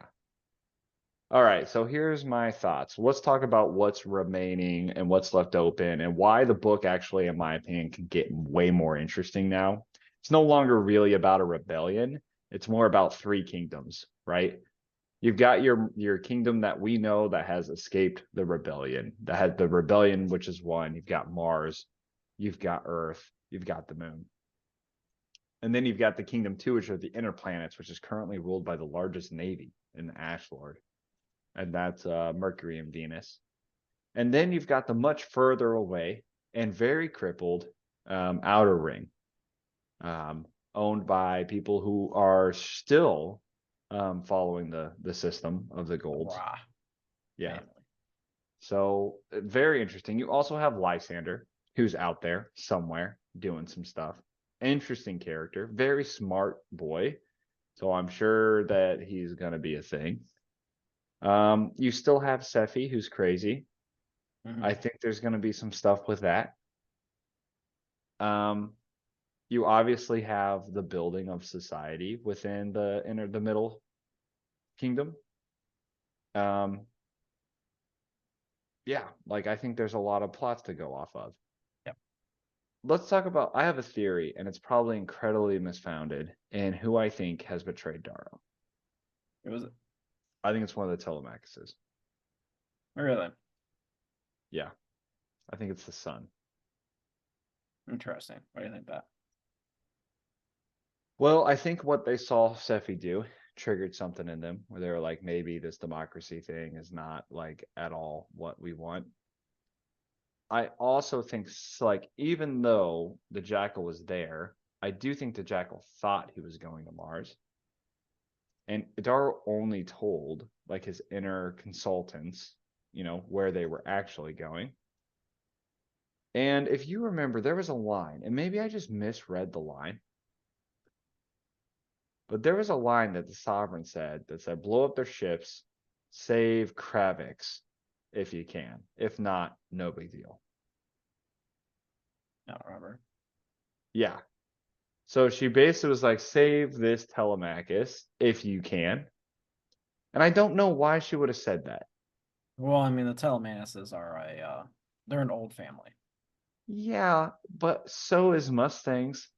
All right, so here's my thoughts. Let's talk about what's remaining and what's left open and why the book actually, in my opinion, can get way more interesting now. It's no longer really about a rebellion. It's more about three kingdoms, right? You've got your kingdom that we know that has escaped the rebellion, that had the rebellion, which is one. You've got Mars, you've got Earth, you've got the moon. And then you've got the kingdom two, which are the inner planets, which is currently ruled by the largest navy in the Ash Lord. And that's Mercury and Venus. And then you've got the much further away and very crippled outer ring, owned by people who are still following the system of the golds. Rah, Yeah. family. So very interesting. You also have Lysander, who's out there somewhere doing some stuff. Interesting character, very smart boy. So I'm sure that he's gonna be a thing. You still have Sephi, who's crazy. Mhm. I think there's gonna be some stuff with that. You obviously have the building of society within the middle kingdom. Yeah, like I think there's a lot of plots to go off of. Yep. Let's talk about. I have a theory, and it's probably incredibly misfounded, and who I think has betrayed Darrow. It was I think it's one of the Telemachuses. really Yeah, I think it's the sun. interesting. Why do you think that? Well, I think what they saw Sephi do triggered something in them where they were like, maybe this democracy thing is not like at all what we want. I also think like even though the Jackal was there, I do think the Jackal thought he was going to Mars. And Darrow only told like his inner consultants, where they were actually going. And if you remember, there was a line, and maybe I just misread the line, but there was a line that the Sovereign said that said, blow up their ships, save Kravix if you can. If not, no big deal. I don't remember. Yeah. So she basically was like, save this Telemachus if you can. And I don't know why she would have said that. Well, I mean, the Telemanuses are they're an old family. Yeah, but so is Mustangs.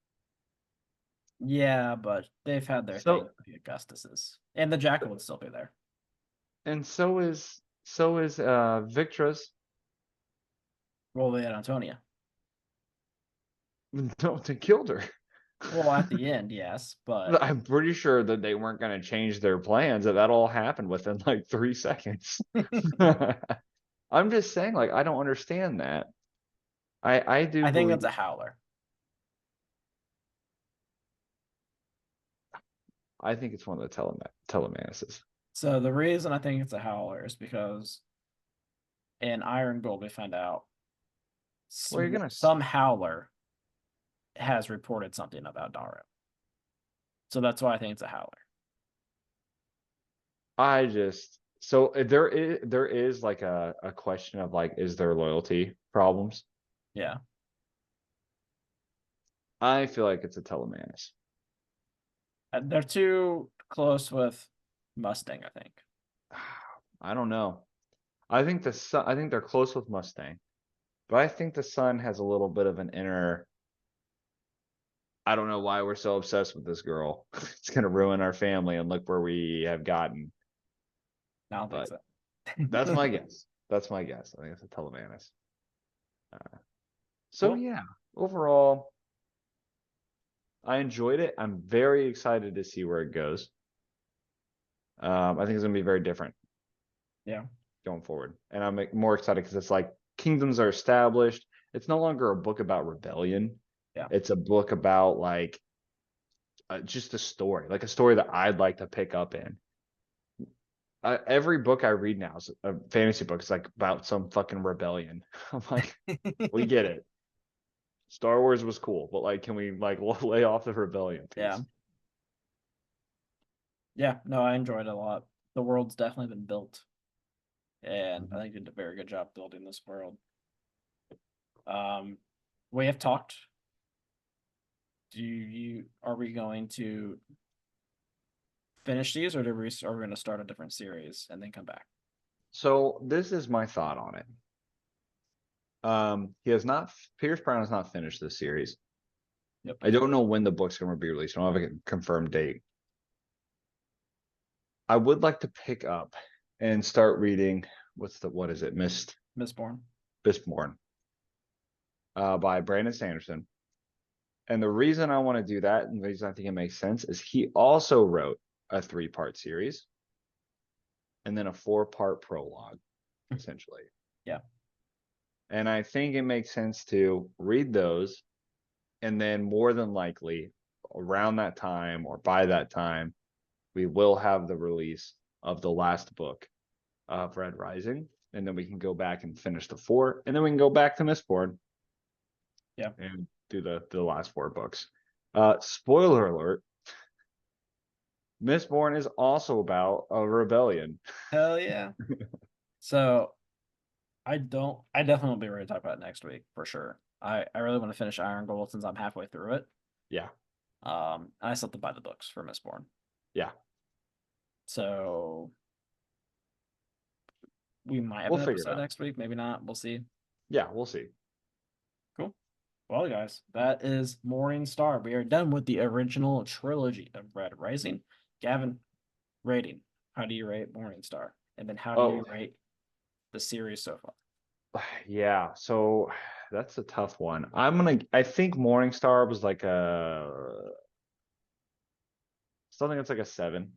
Yeah, but they've had their thing So with the Augustuses, and the Jackal would still be there. and so is Victra's. Well, they had Antonia. No, they killed her. Well, at the end, yes, but I'm pretty sure that they weren't going to change their plans. That all happened within like 3 seconds. I'm just saying, like, I don't understand that. I do I think believe. it's a Howler. I think it's one of the Telemanuses. So the reason I think it's a Howler is because in Iron Gold we find out Well, you're gonna. some Howler has reported something about Darrow. So that's why I think it's a Howler. I just so there is like a question of like, is there loyalty problems? Yeah. I feel like it's a Telemanus. They're too close with Mustang, I think. I don't know. I think the Sun. I think they're close with Mustang, but I think the Sun has a little bit of an inner. I don't know why we're so obsessed with this girl. It's gonna ruin our family, and look where we have gotten. I don't think But so. that's my guess. That's my guess. I think it's a Telemanus. So Cool. yeah, overall, I enjoyed it. I'm very excited to see where it goes. I think it's gonna be very different. Yeah. Going forward, and I'm more excited because it's like kingdoms are established. It's no longer a book about rebellion. Yeah. It's a book about like just a story that I'd like to pick up in. every book I read now is a fantasy book. It's like about some fucking rebellion. I'm like, we get it. Star Wars was cool, but like, can we like lay off the rebellion Yeah. piece? Yeah, no, I enjoyed it a lot. The world's definitely been built, and I Mhm. think they did a very good job building this world. We have talked. Are we going to finish these, or are we going to start a different series and then come back? So this is my thought on it. He has not. Pierce Brown has not finished this series. Yep. I don't know when the book's going to be released. I don't have a confirmed date. I would like to pick up and start reading. What is it? Mistborn. Mistborn, by Brandon Sanderson. And the reason I want to do that, and the reason I think it makes sense, is he also wrote a 3-part series and then a 4-part prologue, essentially. Yeah. And I think it makes sense to read those, and then more than likely around that time or by that time, we will have the release of the last book of Red Rising, and then we can go back and finish the 4, and then we can go back to Mistborn. Yeah. And do the last 4 books. Spoiler alert: Mistborn is also about a rebellion. Hell yeah. So I definitely will be ready to talk about it next week for sure. I really want to finish Iron Gold since I'm halfway through it. Yeah, I still have to buy the books for Mistborn. yeah, So we might have we'll an figure it episode out. next week, maybe not. We'll see. Yeah, we'll see. Cool. Well, guys, that is Morning Star. We are done with the original trilogy of Red Rising. Gavin, rating. How do you rate Morning Star? And then how do Oh, you rate the series so far? yeah. So that's a tough one. I think Morningstar was like a something that's like a 7.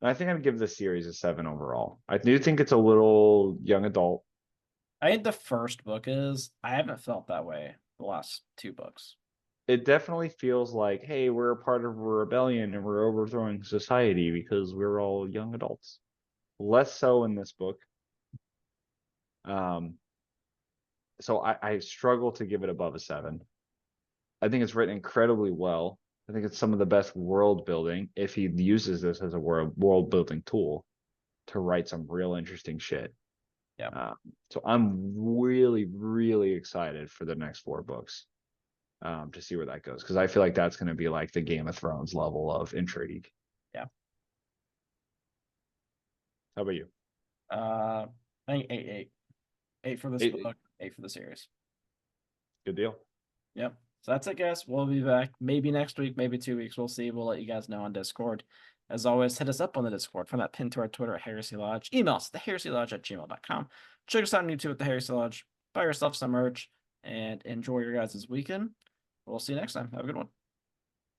And I think I'd give the series a 7 overall. I do think it's a little young adult. I think the first book is. I haven't felt that way the last 2 books. It definitely feels like, hey, we're a part of a rebellion and we're overthrowing society because we're all young adults. Less so in this book. Um, so I struggle to give it above a 7. I think it's written incredibly well. I think it's some of the best world building if he uses this as a world building tool to write some real interesting shit. Yeah. Uh, so I'm really, really excited for the next 4 books, to see where that goes, because I feel like that's going to be like the Game of Thrones level of intrigue. Yeah. How about you? I think 8. 8 for this 8. book, 8 for the series. Good deal. Yep. So that's it, guys. We'll be back maybe next week, maybe 2 weeks. We'll see. We'll let you guys know on Discord. As always, hit us up on the Discord. Find that pin to our Twitter at Heresy Lodge. Email us at theheresylodge@gmail.com. Check us out on YouTube at the Heresy Lodge. Buy yourself some merch and enjoy your guys' weekend. We'll see you next time. Have a good one.